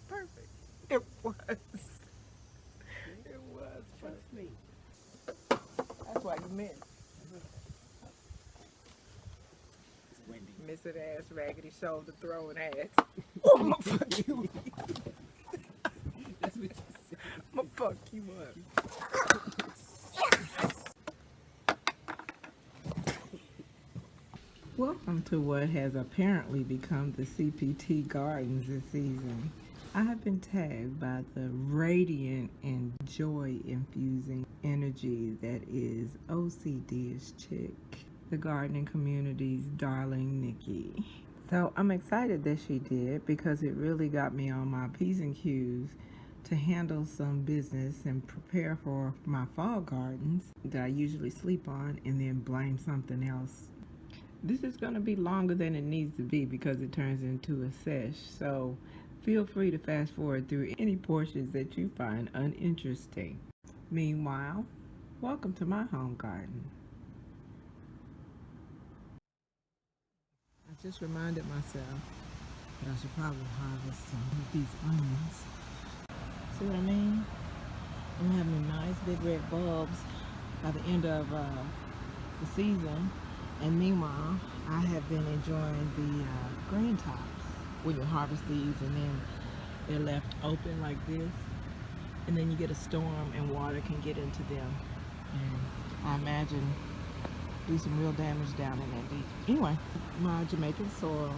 Perfect. It was. It was. Trust me. That's why you missed. Missing ass, raggedy shoulder, throwing ass. Oh, I'm gonna fuck you. That's what you said. I'm gonna fuck you up. Welcome to what has apparently become the CPT Gardens this season. I have been tagged by the radiant and joy-infusing energy that is OCD'ish chick, the gardening community's darling Nikki. So I'm excited that she did because it really got me on my P's and Q's to handle some business and prepare for my fall gardens that I usually sleep on and then blame something else. This is going to be longer than it needs to be because it turns into a sesh, so feel free to fast forward through any portions that you find uninteresting. Meanwhile, welcome to my home garden. I just reminded myself that I should probably harvest some of these onions. See what I mean? I'm having nice big red bulbs by the end of the season. And meanwhile, I have been enjoying the green tops when you harvest these and then they're left open like this. And then you get a storm and water can get into them. And I imagine do some real damage down in that deep. Anyway, my Jamaican soil,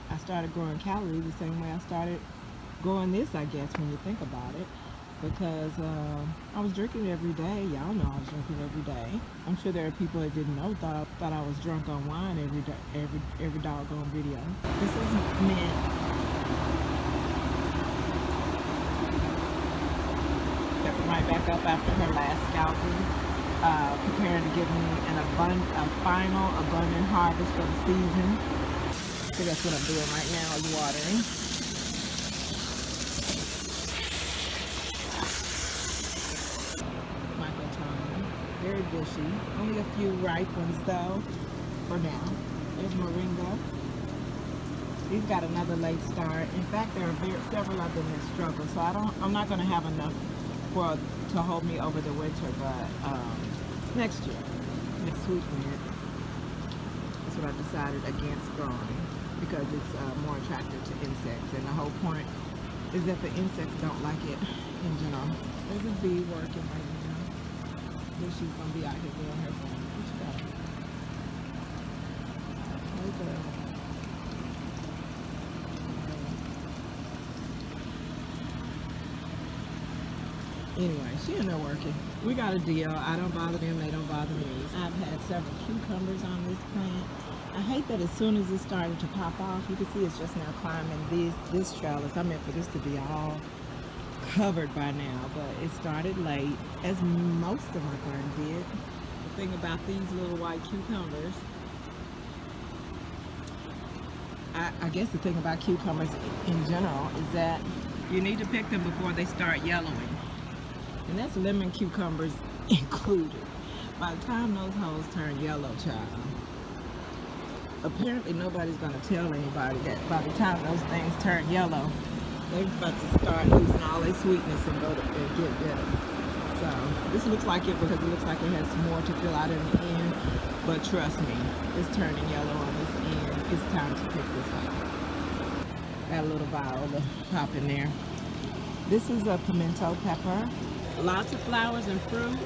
I started growing calories the same way I started growing this, I guess, when you think about it. Because I was drinking every day. Y'all know I was drinking every day. I'm sure there are people that didn't know, thought I was drunk on wine every doggone video. This is mint. Stepping right back up after her last scalping. Preparing to give me a final abundant harvest for the season. So that's what I'm doing right now, is watering. Very bushy. Only a few ripe ones though, for now. There's moringa. He's got another late start. In fact, there are several of them that struggle, so I'm not going to have enough to hold me over the winter, but next year, next sweet mint. That's what I decided against growing because it's more attractive to insects, and the whole point is that the insects don't like it in general. There's a bee working right now. She's gonna be out here doing her thing. What you got? Anyway, she in there working. We got a deal. I don't bother them, they don't bother me. I've had several cucumbers on this plant. I hate that as soon as it started to pop off, you can see it's just now climbing this trellis. I meant for this to be all covered by now, but it started late, as most of my garden did. The thing about these little white cucumbers, I guess the thing about cucumbers in general is that you need to pick them before they start yellowing, and that's lemon cucumbers included. By the time those hoes turn yellow, child, apparently nobody's going to tell anybody that by the time those things turn yellow, they're about to start losing all their sweetness and get bitter. So this looks like it because it looks like it has some more to fill out in the end. But trust me, it's turning yellow on this end. It's time to pick this up. Got a little viola pop in there. This is a pimento pepper. Lots of flowers and fruit.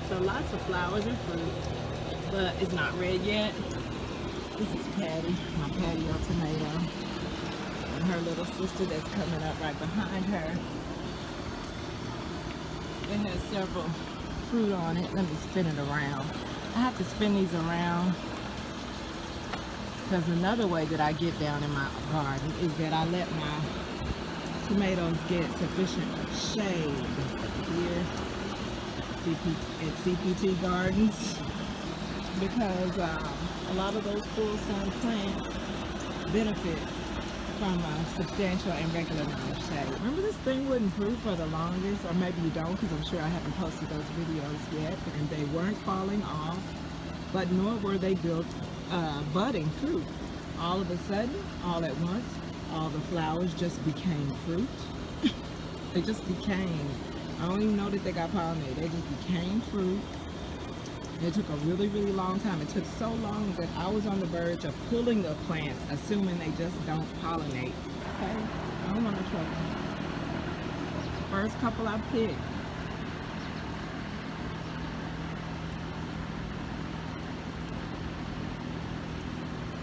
So lots of flowers and fruit, but it's not red yet. This is Patty, my patio tomato, and her little sister that's coming up right behind her. It has several fruit on it. Let me spin it around. I have to spin these around because another way that I get down in my garden is that I let my tomatoes get sufficient shade here at CPT Gardens, because a lot of those full sun plants benefit from a substantial and regular amount of shade. Remember, this thing wouldn't prove for the longest, or maybe you don't, because I'm sure I haven't posted those videos yet, and they weren't falling off. but nor were they built budding fruit. All of a sudden, all at once, all the flowers just became fruit. They just became, I don't even know that they got pollinated, they just became fruit. It took a really, really long time. It took so long that I was on the verge of pulling the plants, assuming they just don't pollinate. Okay, I don't want no trouble. First couple I picked.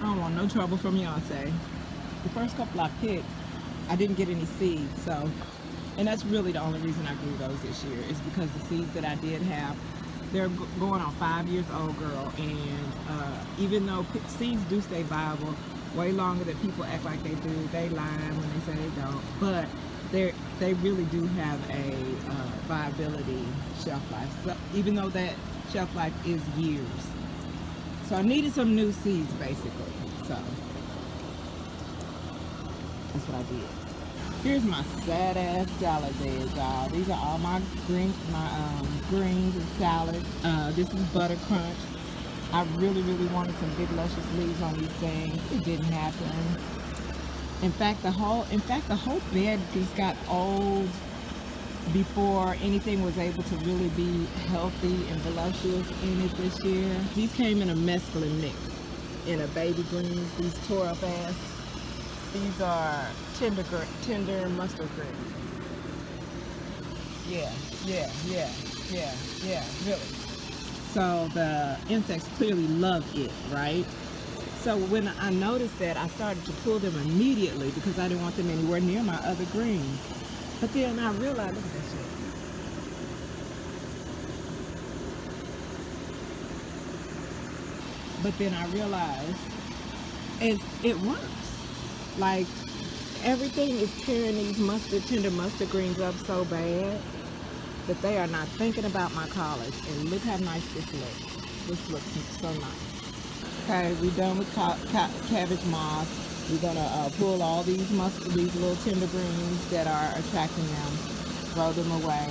I don't want no trouble from Beyonce. The first couple I picked, I didn't get any seeds, so, and that's really the only reason I grew those this year, is because the seeds that I did have, they're going on 5 years old, girl, and even though seeds do stay viable way longer than people act like they do, they lie when they say they don't, but they really do have a viability shelf life, so even though that shelf life is years. So I needed some new seeds, basically, so that's what I did. Here's my sad ass salad bed, y'all. These are all my greens and salad. This is butter crunch. I really, really wanted some big luscious leaves on these things. It didn't happen. In fact, the whole bed just got old before anything was able to really be healthy and voluptuous in it this year. These came in a mescaline mix, in a baby greens. These tore up ass. These are tender mustard greens. Yeah, really. So the insects clearly love it, right? So when I noticed that, I started to pull them immediately because I didn't want them anywhere near my other greens. But then I realized, look at that shit. But then I realized it works. Like, everything is tearing these tender mustard greens up so bad that they are not thinking about my college. And look how nice this looks. This looks so nice. Okay, we're done with cabbage moss. We're gonna pull all these little tender greens that are attracting them, throw them away.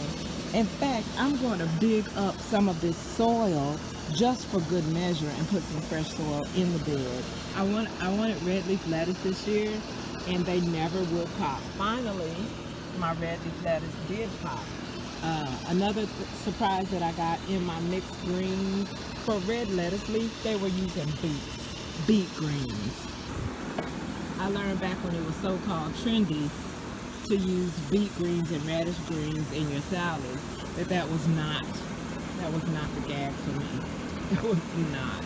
In fact, I'm going to dig up some of this soil just for good measure and put some fresh soil in the bed. I wanted red leaf lettuce this year, and they never would pop. Finally, my red leaf lettuce did pop. Another surprise that I got in my mixed greens, for red lettuce leaf, they were using beet greens. I learned back when it was so-called trendy to use beet greens and radish greens in your salad that was not the gag for me. It was not.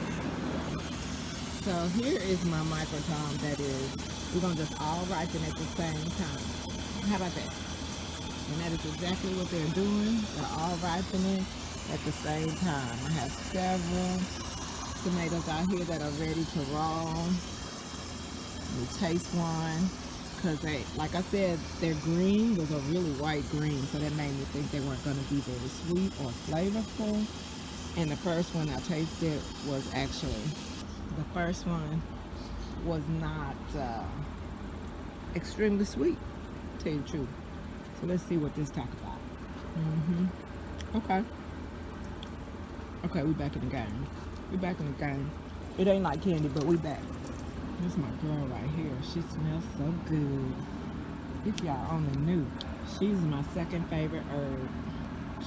So here is my microtom that is, we're gonna just all ripen at the same time. How about that? And that is exactly what they're doing. They're all ripening at the same time. I have several tomatoes out here that are ready to roll. Let me taste one, because they, like I said, their green was a really white green, so that made me think they weren't going to be very sweet or flavorful. And the first one I tasted was not extremely sweet, to tell you the truth. So let's see what this talk about. Okay, we back in the game. It ain't like candy, but we back. This is my girl right here. She smells so good. If y'all only knew, she's my second favorite herb.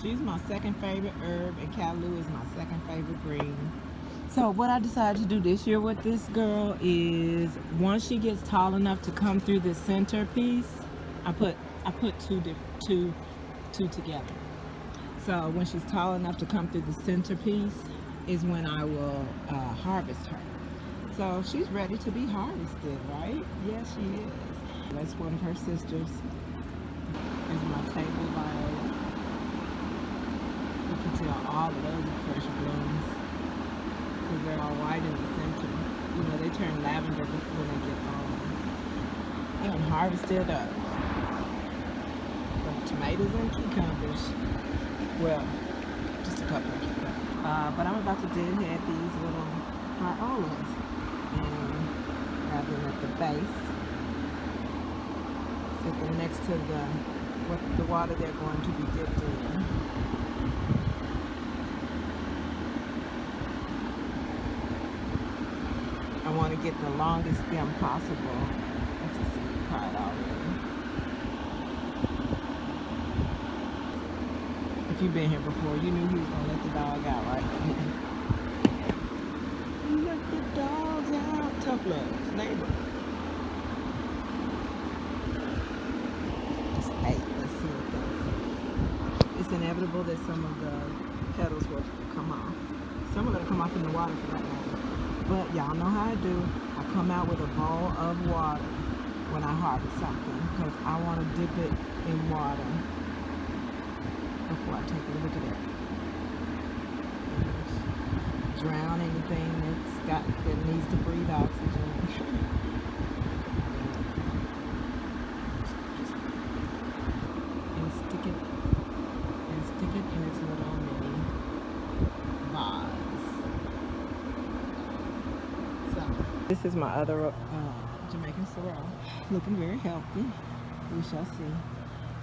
And callaloo is my second favorite green. So what I decided to do this year with this girl is, once she gets tall enough to come through this centerpiece, I put two together. So when she's tall enough to come through the centerpiece is when I will harvest her. So she's ready to be harvested, right? Yes, she is. That's one of her sisters. There's my table violet. You can tell all of those are fresh blooms because they're all white in the center. You know, they turn lavender when they get home. I done harvested some tomatoes and cucumbers. Well, just a couple of cucumbers. But I'm about to deadhead these little violas and have them at the base. Set them next to the water they're going to be dipped in. I want to get the longest stem possible. That's a seed pod already. If you've been here before, you knew he was going to let the dog out, right? Let the dogs out. Tough Love's neighbor. It's 8. Let's see what that's. It's inevitable that some of the petals will come off. Some are going to come off in the water for that matter. But y'all know how I do. I come out with a bowl of water when I harvest something because I want to dip it in water before I take it. Look at that. Drown anything that needs to breathe oxygen. and stick it in its little mini vase. So this is my other Jamaican sorrel, looking very healthy. We shall see.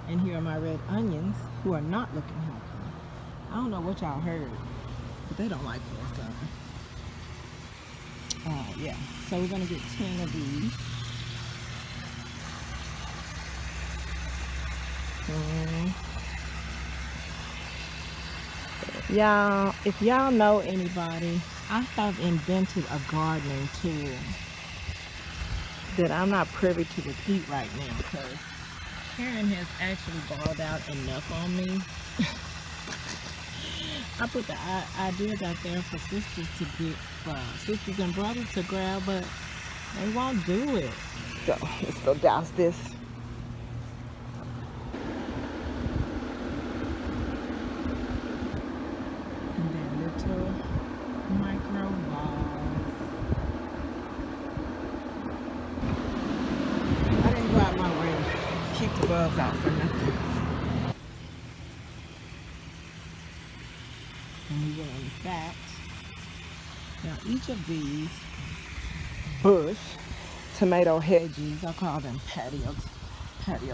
And here are my red onions, who are not looking healthy. I don't know what y'all heard, but they don't like full sun. Yeah, so we're gonna get 10 of these. Y'all, if y'all know anybody, I have invented a gardening tool that I'm not privy to repeat right now because Karen has actually balled out enough on me. I put the ideas out there for sisters to get, sisters and brothers to grab, but they won't do it. So let's go douse this. And then little micro balls. I didn't go out my way to keep the bugs out for nothing. And we will in fact, now each of these bush tomato hedges, I call them patio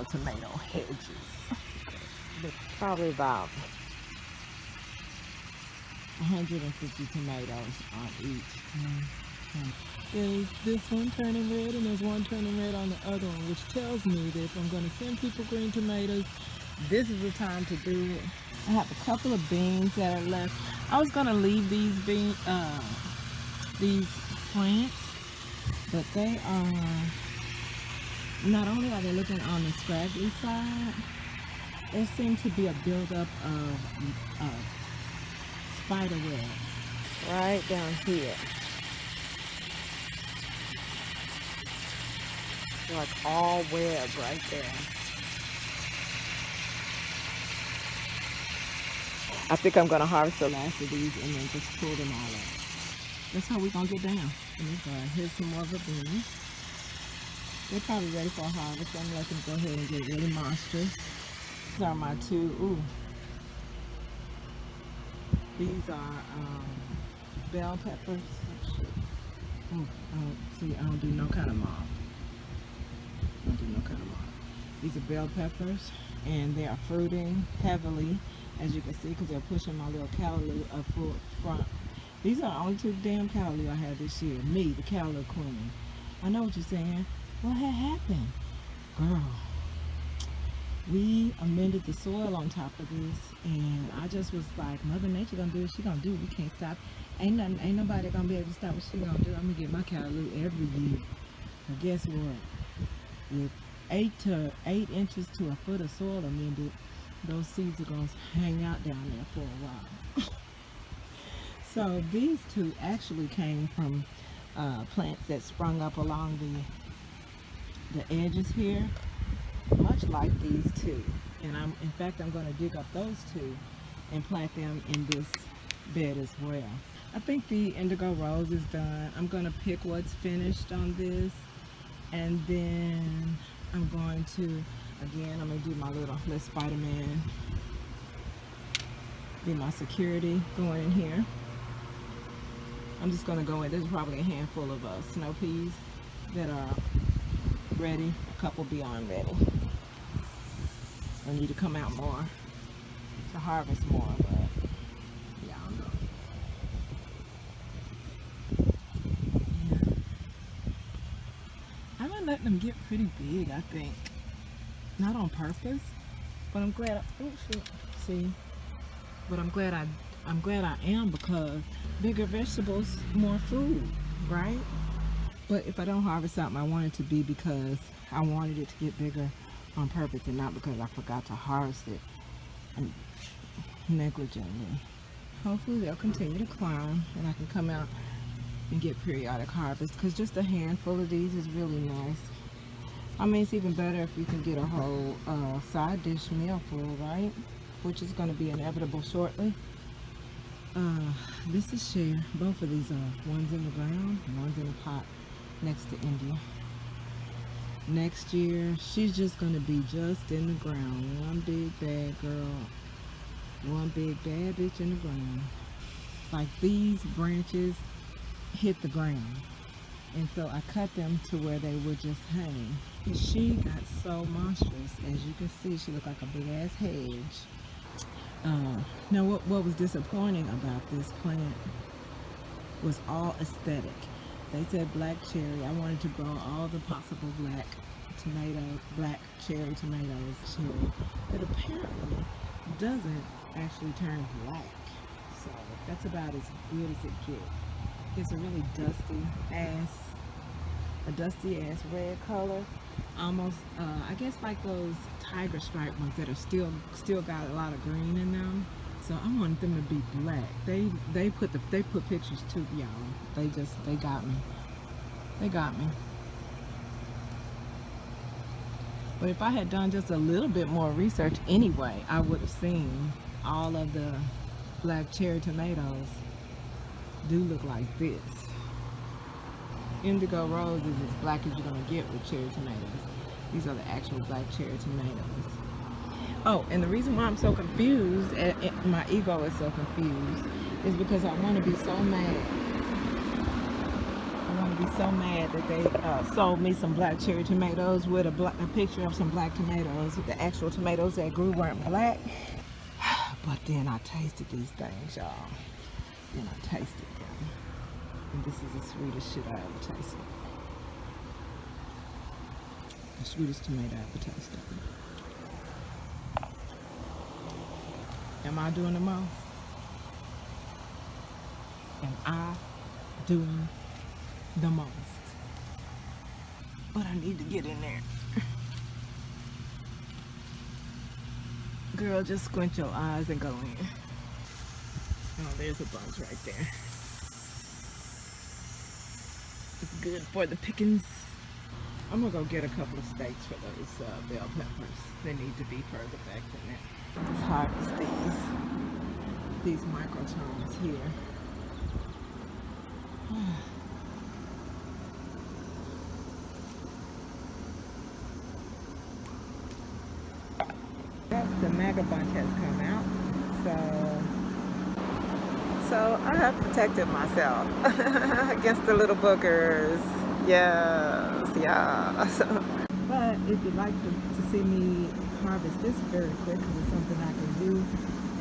tomato hedges. They're probably about 150 tomatoes on each. There's this one turning red and there's one turning red on the other one, which tells me that if I'm going to send people green tomatoes, this is the time to do it. I have a couple of beans that are left. I was going to leave these plants, but they are, not only are they looking on the scraggly side, there seems to be a buildup of spider web right down here. Like all web right there. I think I'm gonna harvest the last of these and then just pull them all out. That's how we're gonna get down. Here's some more of the beans. They're probably ready for a harvest. I'm gonna let them go ahead and get really monstrous. These are my two, these are bell peppers. See, I don't do no kind of mob. These are bell peppers, and they are fruiting heavily, as you can see, because they're pushing my little callaloo up front. These are the only 2 damn callaloo I had this year. Me, the callaloo queen. I know what you're saying. What had happened? Girl, we amended the soil on top of this, and I just was like, Mother Nature gonna do what she gonna do. We can't stop. Ain't nobody gonna be able to stop what she gonna do. I'm gonna get my callaloo every year. But guess what? With 8 inches to a foot of soil amended, those seeds are going to hang out down there for a while. So these 2 actually came from plants that sprung up along the edges here, much like these 2. And in fact, I'm going to dig up those 2 and plant them in this bed as well. I think the indigo rose is done. I'm going to pick what's finished on this, and then I'm going to, again, I'm going to do my little Spider-Man, be my security going in here. I'm just going to go in. There's probably a handful of snow peas that are ready, a couple beyond ready. I need to come out more to harvest more, but yeah, I don't know. Yeah. letting them get pretty big, I think. Not on purpose, but I'm glad. Oh shit! See, but I'm glad I am, because bigger vegetables, more food, right? But if I don't harvest something, I want it to be because I wanted it to get bigger on purpose, and not because I forgot to harvest it negligently. Hopefully they'll continue to climb and I can come out and get periodic harvest, because just a handful of these is really nice. I mean, it's even better if you can get a whole side dish meal full, right? Which is going to be inevitable shortly. This is Cher. Both of these are. One's in the ground, one's in a pot next to India. Next year, she's just going to be just in the ground. One big bad girl. One big bad bitch in the ground. Like, these branches hit the ground. And so I cut them to where they would just hang. And she got so monstrous. As you can see, she looked like a big ass hedge. Now what was disappointing about this plant was all aesthetic. They said black cherry. I wanted to grow all the possible black cherry tomatoes, but apparently doesn't actually turn black. So that's about as good as it gets. It's a really dusty ass red color. Almost, I guess like those tiger stripe ones that are still got a lot of green in them. So I wanted them to be black. They put pictures too, y'all. They got me. They got me. But if I had done just a little bit more research anyway, I would have seen all of the black cherry tomatoes do look like this. Indigo Rose is as black as you're going to get with cherry tomatoes. These are the actual black cherry tomatoes. Oh, and the reason why I'm so confused, my ego is so confused, is because I want to be so mad. I want to be so mad that they sold me some black cherry tomatoes with a picture of some black tomatoes. The actual tomatoes that grew weren't black. But then I tasted these things, y'all. Then I tasted them. And this is the sweetest shit I ever tasted. The sweetest tomato I ever tasted. Am I doing the most? Am I doing the most? But I need to get in there. Girl, just squint your eyes and go in. Oh, there's a bunch right there. It's good for the pickings. I'm gonna go get a couple of steaks for those bell peppers. They need to be further back than that. Let's harvest these microtones here. The mega bunch has come out, so I have protected myself against the little boogers. Yes. But if you'd like to see me harvest this very quick, because it's something I can do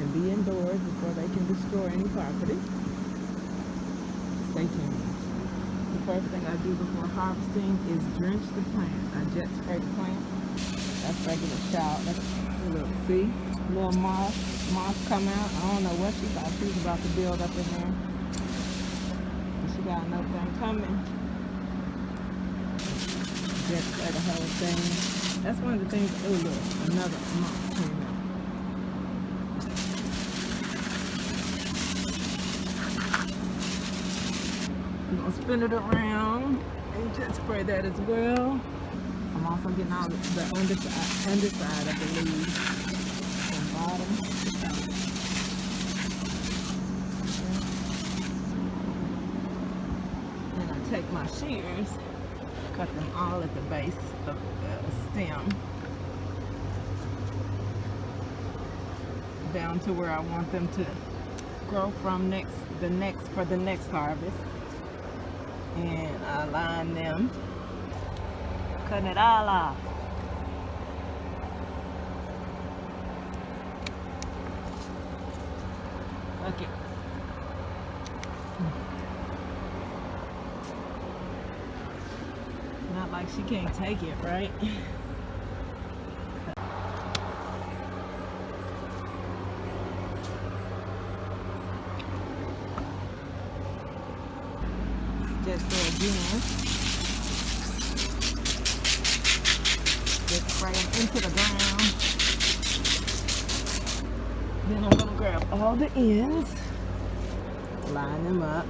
and be indoors before they can destroy any property, stay tuned. The first thing I do before harvesting is drench the plant. I jet spray the plant. That's regular shower. See, little moss come out. I don't know what she thought she was about to build up in there. But she got another thing coming. Jet spray the whole thing. That's one of the things. Oh look, another moss came out. I'm gonna spin it around and jet spray that as well. I'm also getting all the underside of the leaves and bottom. And I take my shears, cut them all at the base of the stem, down to where I want them to grow from for the next harvest. And I line them. Cutting it all off. Okay. Not like she can't take it, right? Just so again, just spray them into the ground. Then I'm gonna grab all the ends, line them up.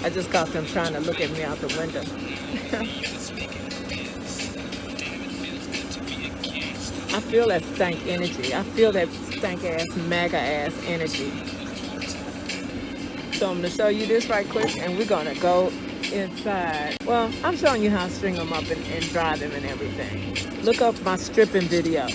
I just got them trying to look at me out the window. I feel that stank energy. I feel that stank ass, MAGA ass energy. So I'm gonna show you this right quick and we're gonna go inside. Well, I'm showing you how to string them up and dry them and everything. Look up my stripping video.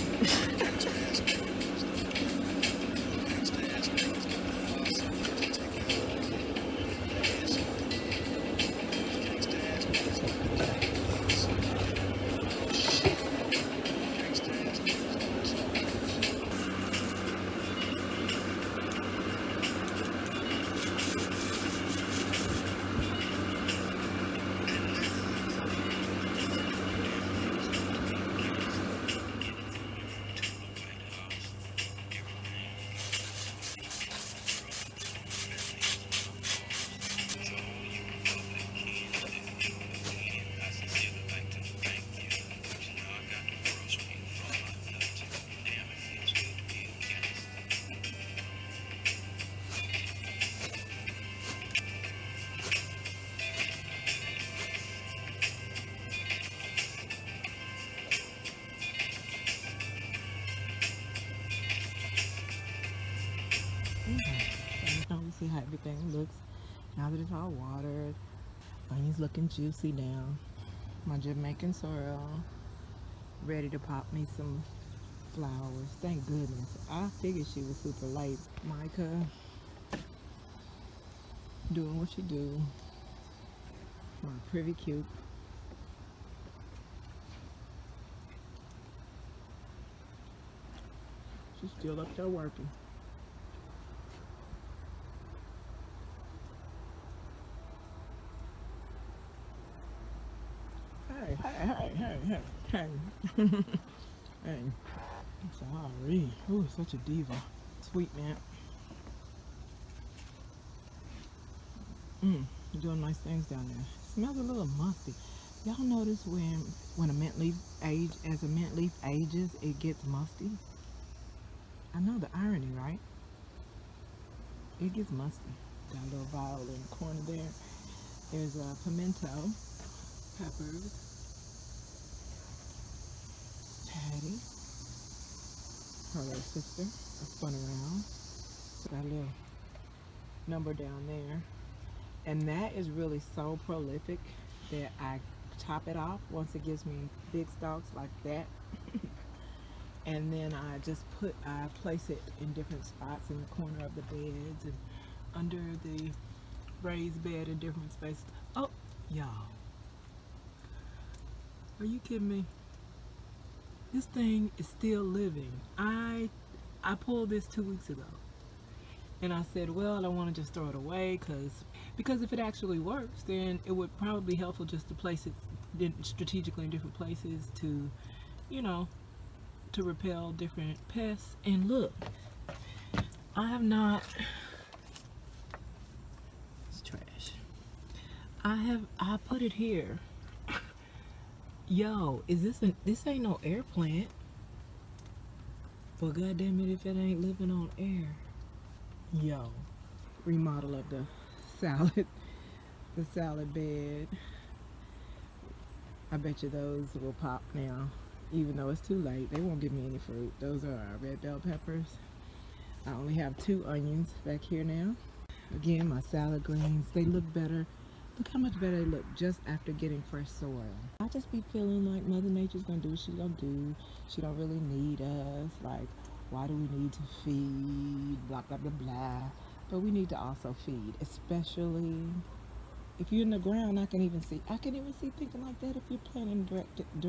You see how everything looks now that it's all watered. Onions looking juicy now. My Jamaican sorrel ready to pop me some flowers. Thank goodness. I figured she was super late. Micah doing what she do. My privy cute. She's still up there working. Hey. Hey. Sorry. Ooh, such a diva. Sweet man. You're doing nice things down there. Smells a little musty. Y'all notice when a mint leaf as a mint leaf ages, it gets musty? I know the irony, right? It gets musty. Got a little vial in the corner there. There's pimento, peppers, Patty, her little sister. I spun around. So got a little number down there. And that is really so prolific that I chop it off once it gives me big stalks like that. And then I place it in different spots in the corner of the beds and under the raised bed in different spaces. Oh, y'all. Are you kidding me? This thing is still living. I pulled this 2 weeks ago. And I said, well, I don't want to just throw it away because if it actually works, then it would probably be helpful just to place it strategically in different places to, you know, to repel different pests. And look, it's trash. I put it here. Yo, this ain't no air plant. But goddamn it if it ain't living on air. Yo, remodel of the salad bed. I bet you those will pop now, even though it's too late. They won't give me any fruit. Those are our red bell peppers. I only have 2 onions back here now. Again, my salad greens, they look better. Look how much better they look just after getting fresh soil. I just be feeling like Mother Nature's gonna do what she's gonna do. She don't really need us. Like, Why do we need to feed? Blah, blah, blah, blah. But we need to also feed, especially if you're in the ground. I can even see thinking like that if you're planting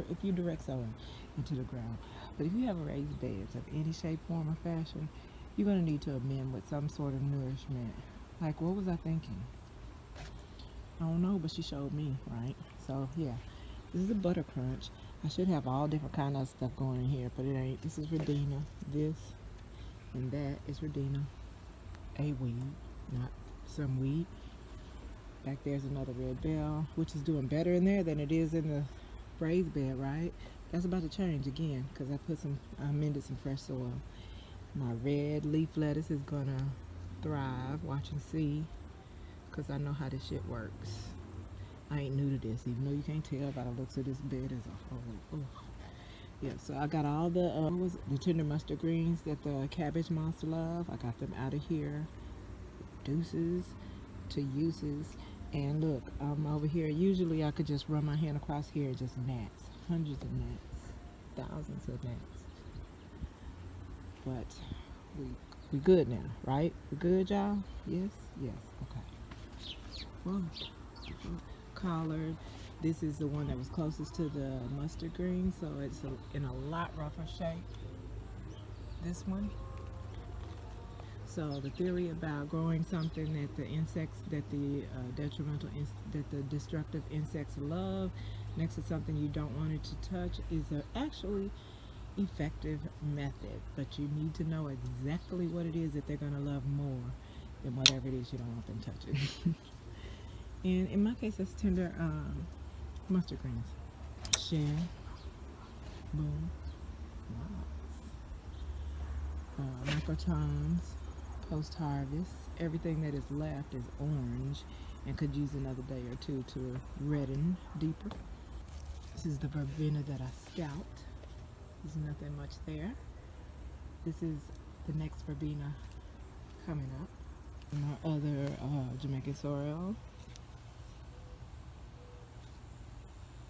if you direct sowing into the ground. But if you have raised beds of any shape, form, or fashion, you're going to need to amend with some sort of nourishment. Like, what was I thinking? I don't know, but she showed me, right? So yeah, this is a butter crunch. I should have all different kind of stuff going in here, but it ain't. This is Redina. This and that is Redina. A weed, not some weed. Back there's another red bell, which is doing better in there than it is in the raised bed, right? That's about to change again because I amended some fresh soil. My red leaf lettuce is gonna thrive. Watch and see, because I know how this shit works. I ain't new to this, even though you can't tell by the looks of this bed as a whole. Ugh. Yeah, so I got all the tender mustard greens that the cabbage moths love. I got them out of here. Deuces to uses. And look, I'm over here. Usually I could just run my hand across here and just gnats. Hundreds of gnats. Thousands of gnats. But we good now, right? We good, y'all? Yes? Yes. Okay. Well, collard. This is the one that was closest to the mustard green, so it's in a lot rougher shape. This one. So the theory about growing something that the destructive insects love next to something you don't want it to touch is actually effective method, but you need to know exactly what it is that they're going to love more than whatever it is you don't want them touching. And in my case, that's tender mustard greens. Share, boom, microtons, post-harvest. Everything that is left is orange and could use another day or two to redden deeper. This is the verbena that I scout. There's nothing much there. This is the next verbena coming up. And our other Jamaican sorrel.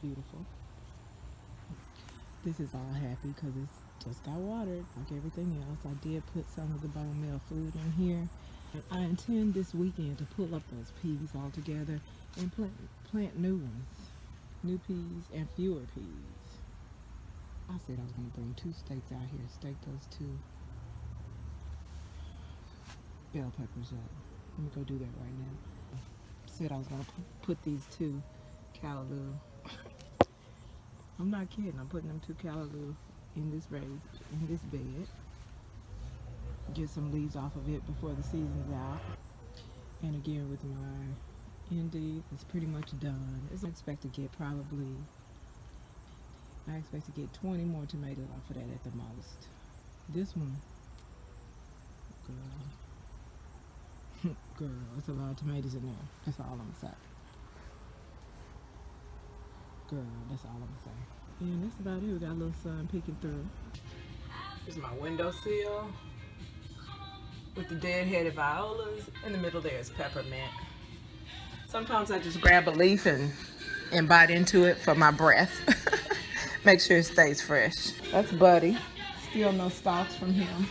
Beautiful. This is all happy because it's just got watered like everything else. I did put some of the bone meal food in here. And I intend this weekend to pull up those peas all together and plant new ones. New peas and fewer peas. I said I was going to bring 2 stakes out here, stake those 2 bell peppers up. Let me go do that right now. Said I was going to put these 2 callaloo. I'm not kidding. I'm putting them 2 callaloo in this bed. Get some leaves off of it before the season's out. And again with my Indy, it's pretty much done. I expect to get 20 more tomatoes off of that at the most. This one, girl, it's a lot of tomatoes in there. That's all I'm gonna say. Girl, that's all I'm gonna say. And that's about it. We got a little sun peeking through. Here's my windowsill with the dead-headed violas. In the middle there is peppermint. Sometimes I just grab a leaf and bite into it for my breath. Make sure it stays fresh. That's Buddy. Still no stalks from him.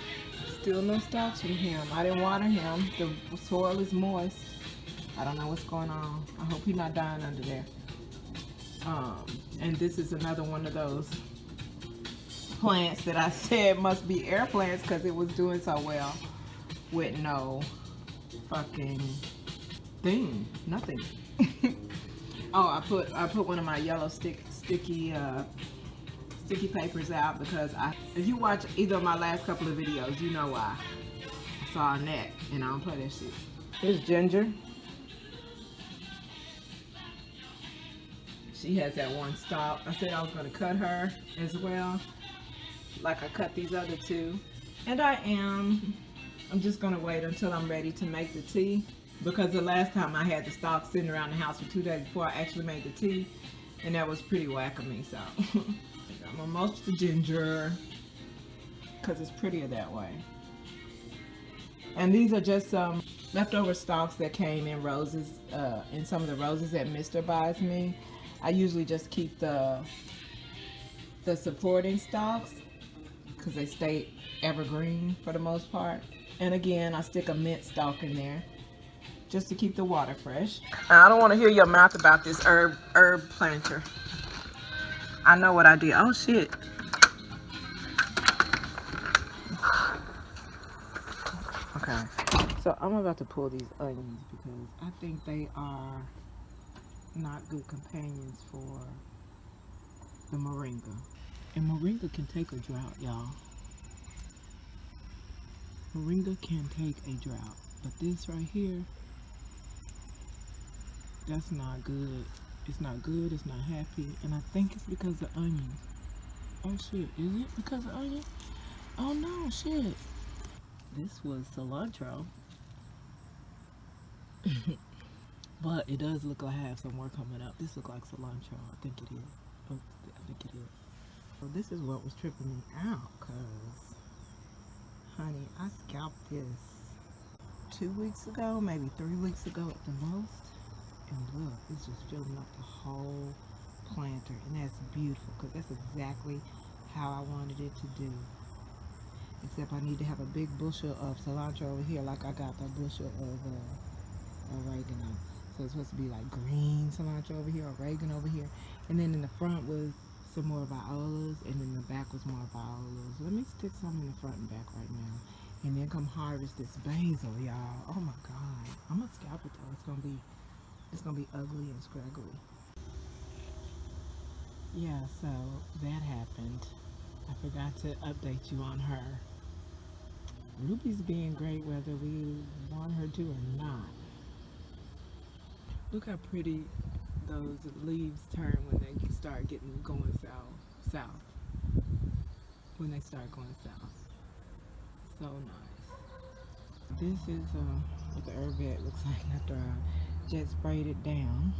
Still no stalks from him. I didn't water him. The soil is moist. I don't know what's going on. I hope he's not dying under there. And this is another one of those plants that I said must be air plants because it was doing so well with no fucking thing, nothing. Oh, I put one of my yellow sticky papers out because if you watch either of my last couple of videos, you know why. I saw a net and I don't play that shit. Here's Ginger. She has that one stalk. I said I was going to cut her as well, like I cut these other 2. And I'm just going to wait until I'm ready to make the tea, because the last time I had the stalk sitting around the house for 2 days before I actually made the tea, and that was pretty whack of me. So I'm going to mulch the ginger because it's prettier that way. And these are just some leftover stalks that came in roses, in some of the roses that Mr. buys me. I usually just keep the supporting stalks because they stay evergreen for the most part. And again, I stick a mint stalk in there just to keep the water fresh. I don't want to hear your mouth about this herb planter. I know what I did. Oh shit. Okay. So I'm about to pull these onions because I think they are not good companions for the moringa. And moringa can take a drought, y'all. Moringa can take a drought. But this right here, that's not good. It's not good, it's not happy. And I think it's because of onions. Oh shit, is it because of onion? Oh no, shit. This was cilantro. But it does look like I have some more coming up. This looks like cilantro. I think it is. Oh, I think it is. So this is what was tripping me out, cause honey, I scalped this 2 weeks ago, maybe 3 weeks ago at the most. And look, it's just filling up the whole planter. And that's beautiful, because that's exactly how I wanted it to do. Except I need to have a big bushel of cilantro over here, like I got the bushel of oregano. So it's supposed to be like green cilantro over here, oregano over here. And then in the front was some more violas, and then the back was more violas. Let me stick some in the front and back right now. And then come harvest this basil, y'all. Oh my God. I'm gonna scalp it though. It's gonna be ugly and scraggly. Yeah, so that happened. I forgot to update you on her. Ruby's being great whether we want her to or not. Look how pretty those leaves turn when they start going south. When they start going south. So nice. This is what the herb bed looks like after I just sprayed it down.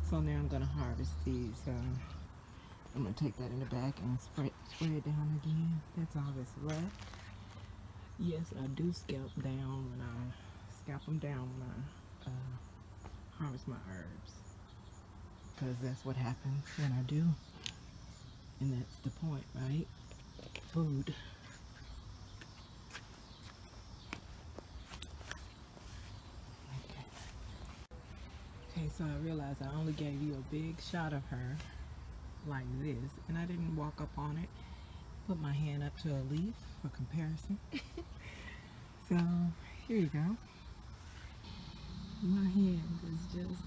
So now I'm gonna harvest these. I'm gonna take that in the back and spray it down again. That's all that's left. Yes, I do scalp them down when I harvest my herbs, because that's what happens when I do, and that's the point, right? Food. Okay, so I realized I only gave you a big shot of her like this, and I didn't walk up on it. Put my hand up to a leaf for comparison. So here you go. My hand is just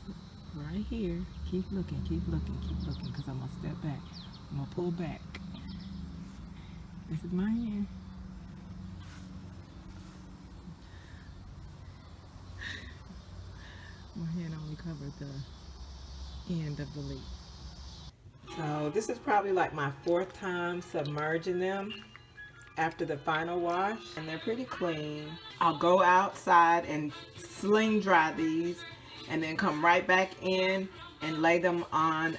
right here. Keep looking, because I'm gonna step back. I'm gonna pull back. This is my hand. My hand only covered the end of the leaf. So this is probably like my 4th time submerging them after the final wash, and they're pretty clean. I'll go outside and sling dry these, and then come right back in and lay them on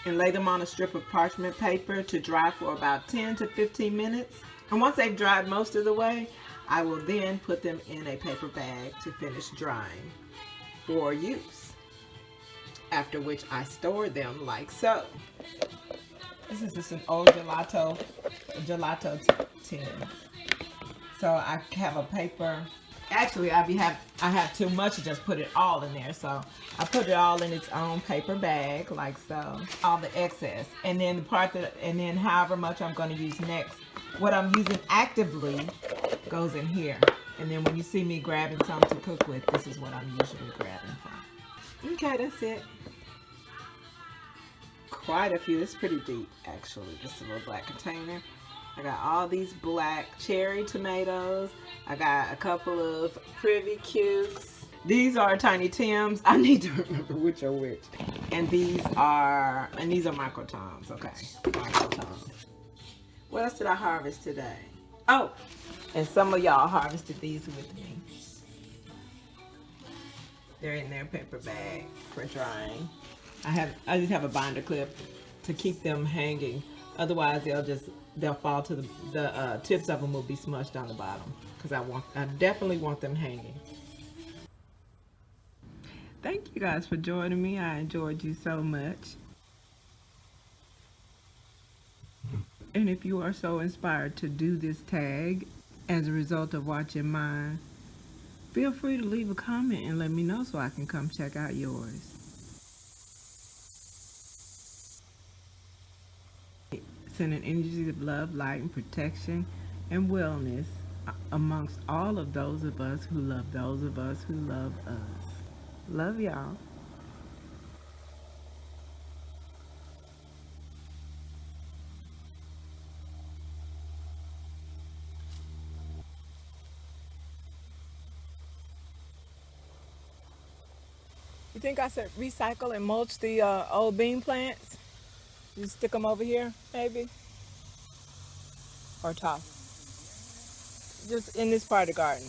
a strip of parchment paper to dry for about 10 to 15 minutes. And once they've dried most of the way, I will then put them in a paper bag to finish drying for use. After which I store them like so. This is just an old gelato tin. So I have a paper. Actually, I have too much to just put it all in there. So I put it all in its own paper bag like so. All the excess, and then however much I'm going to use next, what I'm using actively goes in here. And then when you see me grabbing something to cook with, this is what I'm usually grabbing from. Okay, that's it. Quite a few. It's pretty deep, actually. Just a little black container. I got all these black cherry tomatoes. I got a couple of Privy Cukes. These are Tiny Tims. I need to remember which are which. And these are microtoms. Okay, microtoms. What else did I harvest today? Oh, and some of y'all harvested these with me. They're in their paper bag for drying. I just have a binder clip to keep them hanging. Otherwise, they'll fall to the tips of them will be smushed on the bottom, because I definitely want them hanging. Thank you guys for joining me. I enjoyed you so much. And if you are so inspired to do this tag as a result of watching mine, feel free to leave a comment and let me know so I can come check out yours. Sending energies of love, light, and protection and wellness amongst all of those of us who love those of us who love us. Love y'all. You think I should recycle and mulch the old bean plants? Just stick them over here, maybe? Or toss? Just in this part of the garden.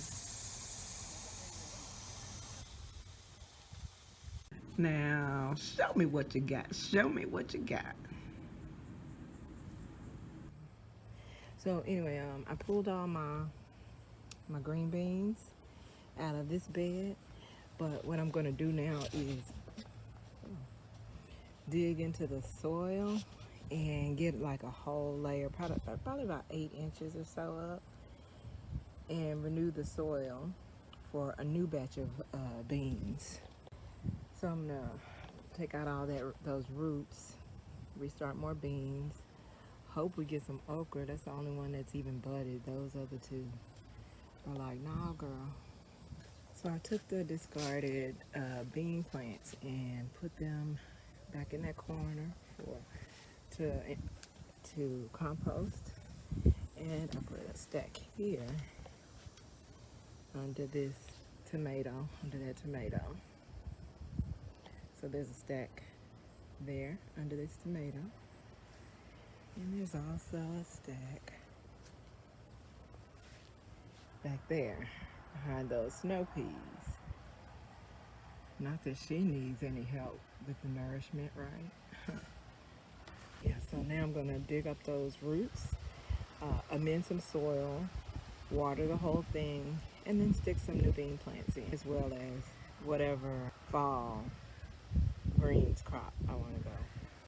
Now, show me what you got. Show me what you got. So anyway, I pulled all my green beans out of this bed. But what I'm going to do now is dig into the soil and get like a whole layer, probably about 8 inches or so up, and renew the soil for a new batch of beans. So I'm going to take out all those roots, restart more beans. Hope we get some okra. That's the only one that's even budded. Those other two are like, nah, girl. So I took the discarded bean plants and put them back in that corner to compost, and I put a stack here under this tomato, under that tomato. So there's a stack there under this tomato, and there's also a stack back there behind those snow peas. Not that she needs any help with the nourishment, right? Yeah, so now I'm gonna dig up those roots, amend some soil, water the whole thing, and then stick some new bean plants in, as well as whatever fall greens crop I wanna go.